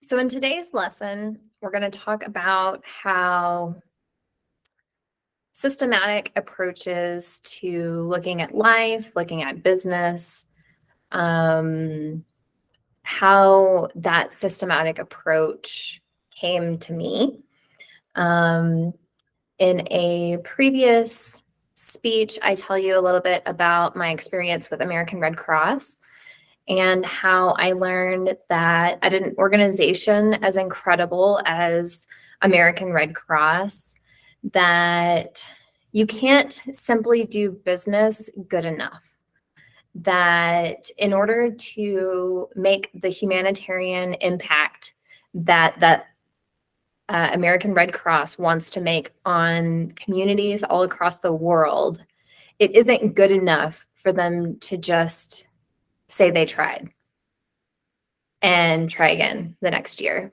So in today's lesson, we're going to talk about how systematic approaches to looking at life, looking at business, how that systematic approach came to me. In a previous speech, I tell you a little bit about my experience with American Red Cross and how I learned that at an organization as incredible as American Red Cross, that you can't simply do business good enough. That in order to make the humanitarian impact that American Red Cross wants to make on communities all across the world, it isn't good enough for them to just say they tried and try again the next year.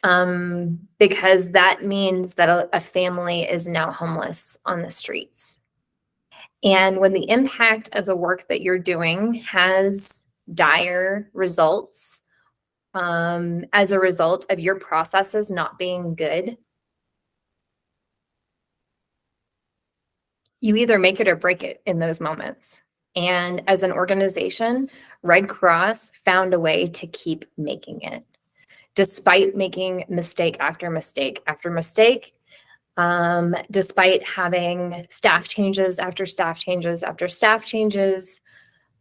Because that means that a family is now homeless on the streets. And when the impact of the work that you're doing has dire results as a result of your processes not being good, you either make it or break it in those moments. And as an organization, Red Cross found a way to keep making it, despite making mistake after mistake after mistake, despite having staff changes after staff changes after staff changes.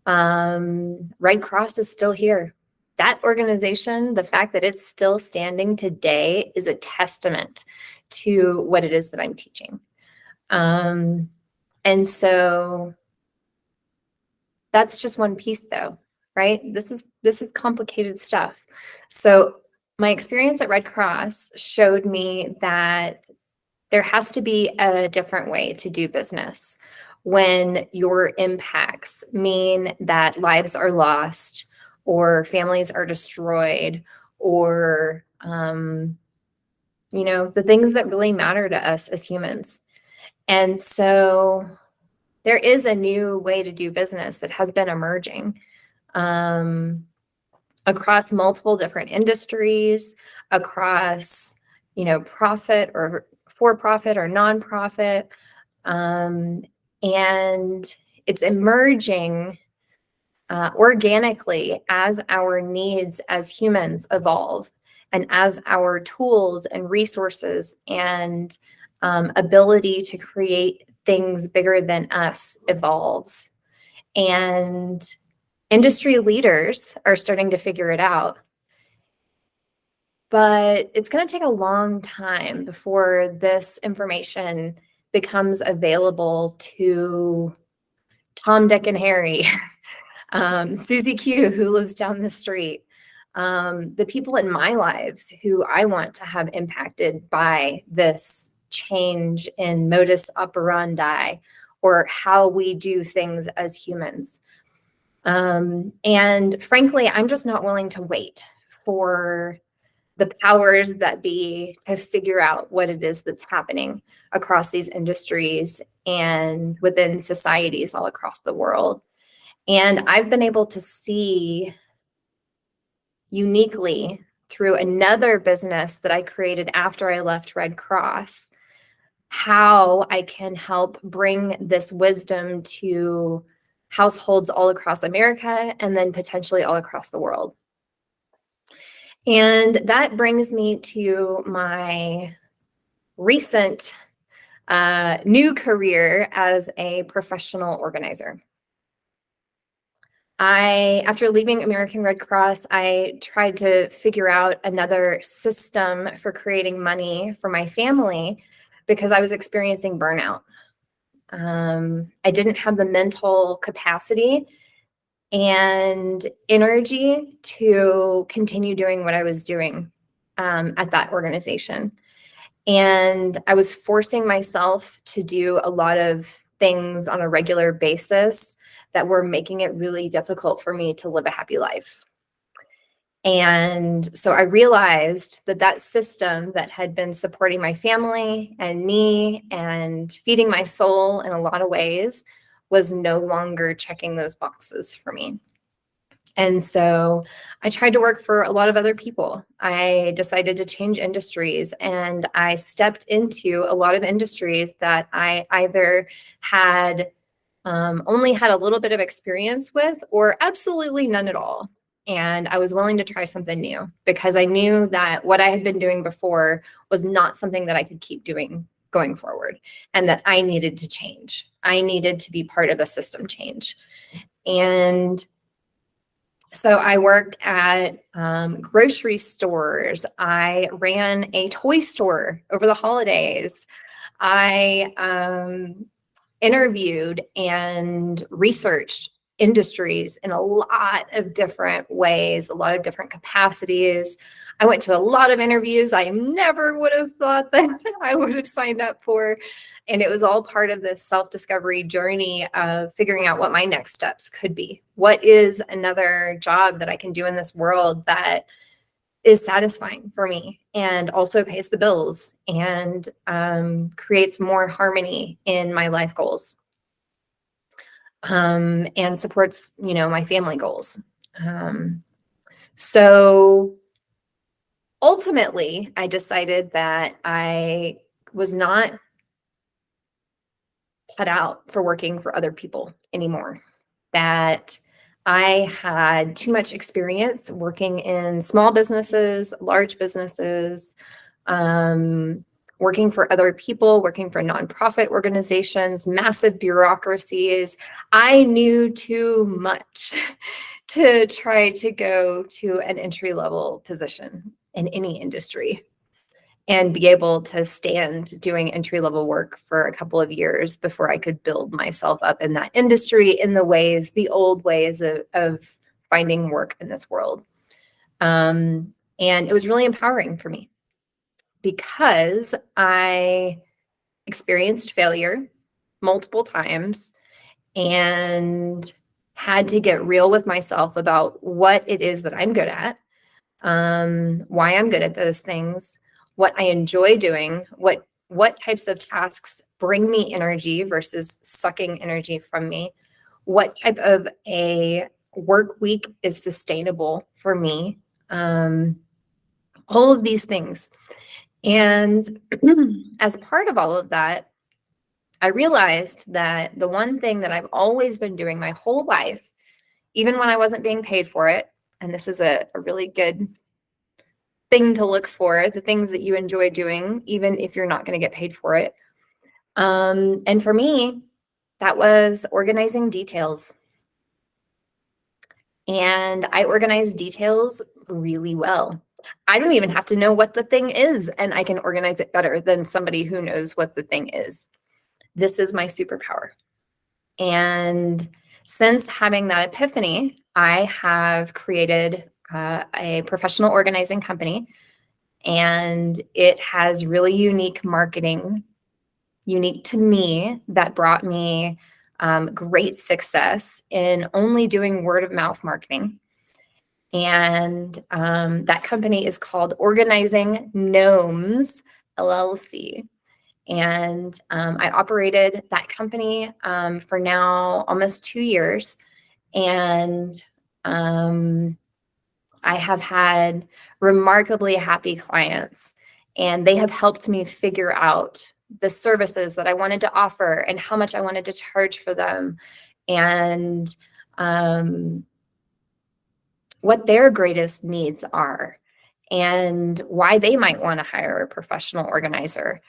Red Cross is still here. That organization, the fact that it's still standing today is a testament to what it is that I'm teaching. And so that's just one piece though, right? This is complicated stuff. So my experience at Red Cross showed me that there has to be a different way to do business when your impacts mean that lives are lost or families are destroyed or, the things that really matter to us as humans. And so there is a new way to do business that has been emerging across multiple different industries, across, profit or for-profit or nonprofit. And it's emerging organically as our needs as humans evolve and as our tools and resources and ability to create things bigger than us evolves. And industry leaders are starting to figure it out. But it's going to take a long time before this information becomes available to Tom, Dick, and Harry, Susie Q, who lives down the street, the people in my lives who I want to have impacted by this change in modus operandi or how we do things as humans. And frankly, I'm just not willing to wait for the powers that be to figure out what it is that's happening across these industries and within societies all across the world. And I've been able to see uniquely through another business that I created after I left Red Cross, how I can help bring this wisdom to households all across America and then potentially all across the world. And that brings me to my recent new career as a professional organizer. After leaving American Red Cross, I tried to figure out another system for creating money for my family because I was experiencing burnout. I didn't have the mental capacity and energy to continue doing what I was doing at that organization. And I was forcing myself to do a lot of things on a regular basis that were making it really difficult for me to live a happy life. And so I realized that that system that had been supporting my family and me and feeding my soul in a lot of ways was no longer checking those boxes for me. And so I tried to work for a lot of other people. I decided to change industries, and I stepped into a lot of industries that I either had only had a little bit of experience with or absolutely none at all. And I was willing to try something new because I knew that what I had been doing before was not something that I could keep doing going forward, and that I needed to change. I needed to be part of a system change. And so I worked at grocery stores. I ran a toy store over the holidays. I interviewed and researched industries in a lot of different ways, a lot of different capacities. I went to a lot of interviews I never would have thought that I would have signed up for. And it was all part of this self-discovery journey of figuring out what my next steps could be. What is another job that I can do in this world that is satisfying for me and also pays the bills and creates more harmony in my life goals, and supports, my family goals. So ultimately, I decided that I was not cut out for working for other people anymore, that I had too much experience working in small businesses, large businesses, working for other people, working for nonprofit organizations, massive bureaucracies. I knew too much to try to go to an entry-level position in any industry and be able to stand doing entry-level work for a couple of years before I could build myself up in that industry in the old ways of finding work in this world. And it was really empowering for me because I experienced failure multiple times and had to get real with myself about what it is that I'm good at, why I'm good at those things, what I enjoy doing, what types of tasks bring me energy versus sucking energy from me, what type of a work week is sustainable for me, all of these things. And as part of all of that, I realized that the one thing that I've always been doing my whole life, even when I wasn't being paid for it, and this is a really good thing to look for, the things that you enjoy doing, even if you're not going to get paid for it. And for me, that was organizing details. And I organize details really well. I don't even have to know what the thing is, and I can organize it better than somebody who knows what the thing is. This is my superpower. And since having that epiphany, I have created a professional organizing company, and it has really unique marketing, unique to me, that brought me great success in only doing word of mouth marketing. And that company is called Organizing Gnomes, LLC. And I operated that company for now almost 2 years. And I have had remarkably happy clients, and they have helped me figure out the services that I wanted to offer and how much I wanted to charge for them, and what their greatest needs are, and why they might want to hire a professional organizer.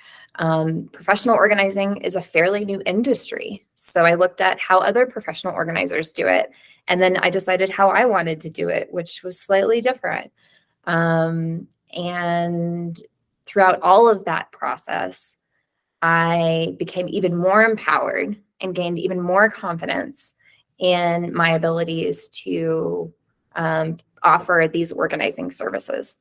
Professional organizing is a fairly new industry. So I looked at how other professional organizers do it, and then I decided how I wanted to do it, which was slightly different. And throughout all of that process, I became even more empowered and gained even more confidence in my abilities to offer these organizing services.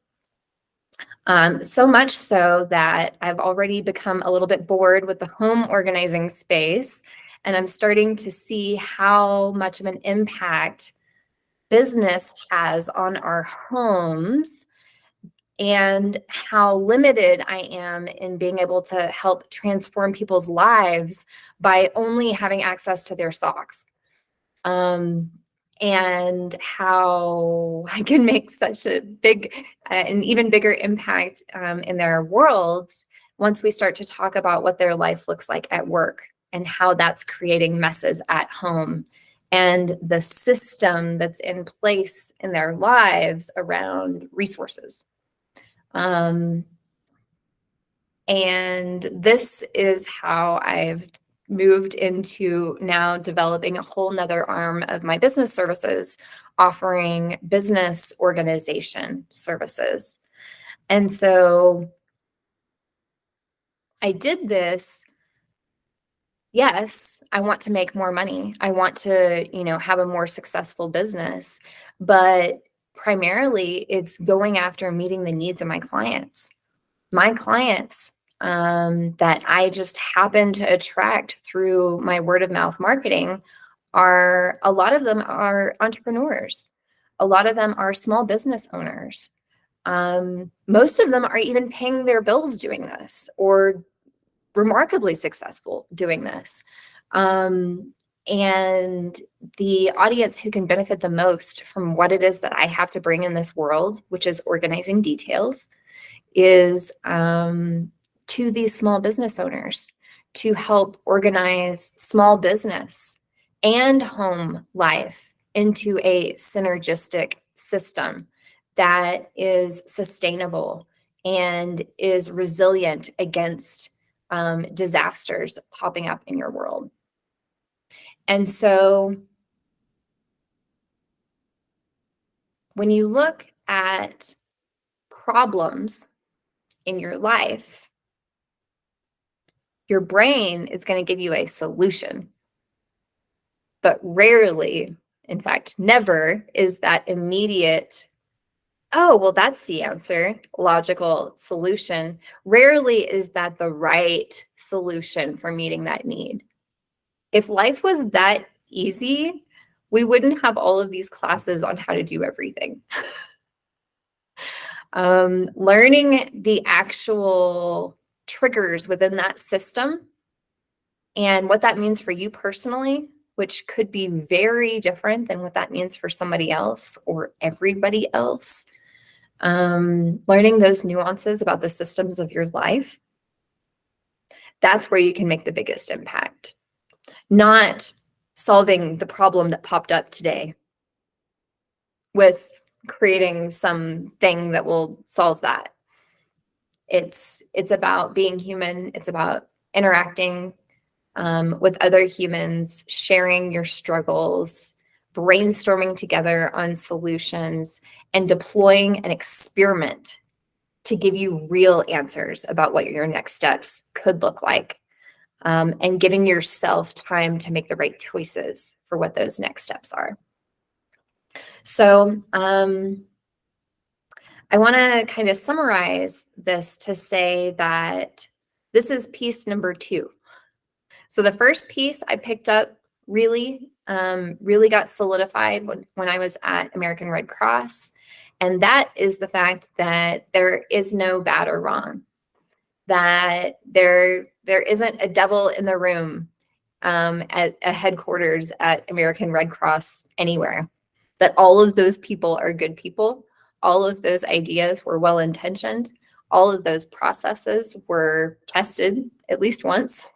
So much so that I've already become a little bit bored with the home organizing space, and I'm starting to see how much of an impact business has on our homes and how limited I am in being able to help transform people's lives by only having access to their socks. and how I can make such a big, an even bigger impact in their worlds once we start to talk about what their life looks like at work and how that's creating messes at home and the system that's in place in their lives around resources. And this is how I've moved into now developing a whole nother arm of my business services, offering business organization services. And so I did this. Yes, I want to make more money. I want to, have a more successful business, but primarily it's going after meeting the needs of my clients. My clients that I just happen to attract through my word of mouth marketing a lot of them are entrepreneurs. A lot of them are small business owners. Most of them are even paying their bills doing this or remarkably successful doing this. And the audience who can benefit the most from what it is that I have to bring in this world, which is organizing details, is to these small business owners to help organize small business and home life into a synergistic system that is sustainable and is resilient against disasters popping up in your world. And so when you look at problems in your life, your brain is going to give you a solution. But rarely, in fact, never, is that immediate, oh, well, that's the answer, logical solution. Rarely is that the right solution for meeting that need. If life was that easy, we wouldn't have all of these classes on how to do everything. Learning the actual triggers within that system and what that means for you personally, which could be very different than what that means for somebody else or everybody else. Learning those nuances about the systems of your life, that's where you can make the biggest impact. Not solving the problem that popped up today with creating something that will solve that. It's about being human. It's about interacting with other humans, sharing your struggles, brainstorming together on solutions, and deploying an experiment to give you real answers about what your next steps could look like, and giving yourself time to make the right choices for what those next steps are. So I want to kind of summarize this to say that this is piece number 2. So the first piece I picked up really got solidified when I was at American Red Cross. And that is the fact that there is no bad or wrong, that there isn't a devil in the room at a headquarters at American Red Cross anywhere, that all of those people are good people. All of those ideas were well-intentioned. All of those processes were tested at least once.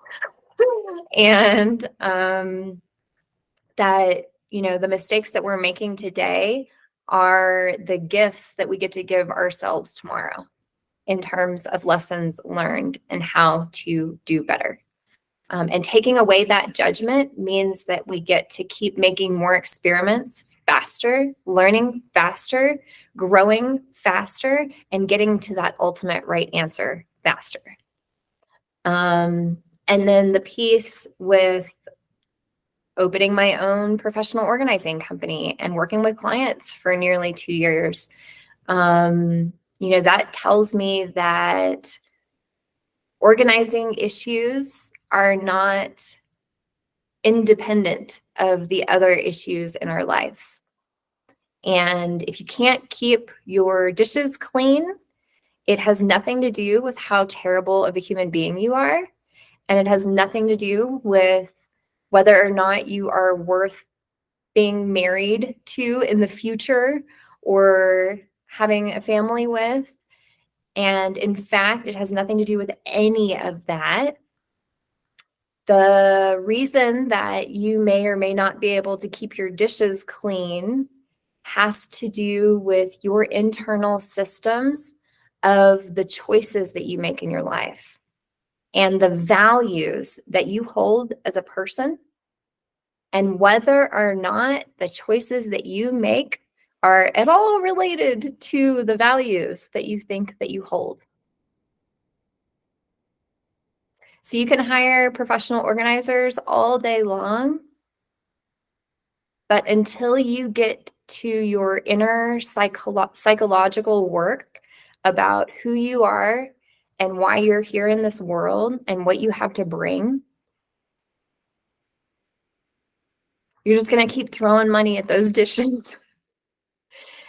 And that, the mistakes that we're making today are the gifts that we get to give ourselves tomorrow in terms of lessons learned and how to do better. And taking away that judgment means that we get to keep making more experiments faster, learning faster, growing faster, and getting to that ultimate right answer faster. And then the piece with opening my own professional organizing company and working with clients for nearly 2 years, that tells me that organizing issues are not independent of the other issues in our lives. And if you can't keep your dishes clean, it has nothing to do with how terrible of a human being you are. And it has nothing to do with whether or not you are worth being married to in the future or having a family with. And in fact, it has nothing to do with any of that. The reason that you may or may not be able to keep your dishes clean has to do with your internal systems of the choices that you make in your life and the values that you hold as a person, and whether or not the choices that you make are at all related to the values that you think that you hold. So you can hire professional organizers all day long, but until you get to your inner psychological work about who you are and why you're here in this world and what you have to bring, you're just going to keep throwing money at those dishes.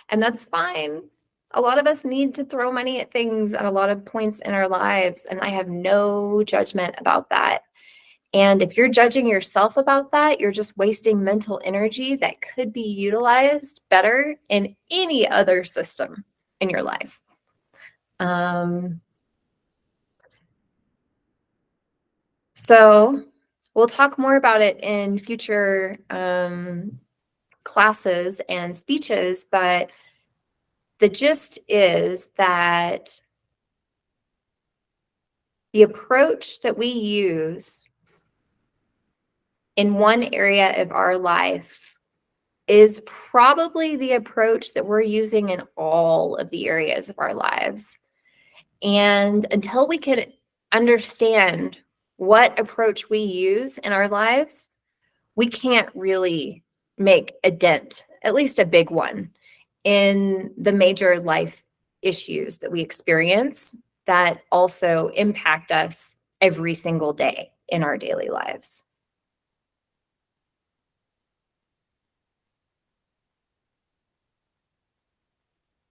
And that's fine. A lot of us need to throw money at things at a lot of points in our lives, and I have no judgment about that. And if you're judging yourself about that, you're just wasting mental energy that could be utilized better in any other system in your life. So we'll talk more about it in future classes and speeches, but the gist is that the approach that we use in one area of our life is probably the approach that we're using in all of the areas of our lives. And until we can understand what approach we use in our lives, we can't really make a dent, at least a big one, in the major life issues that we experience that also impact us every single day in our daily lives.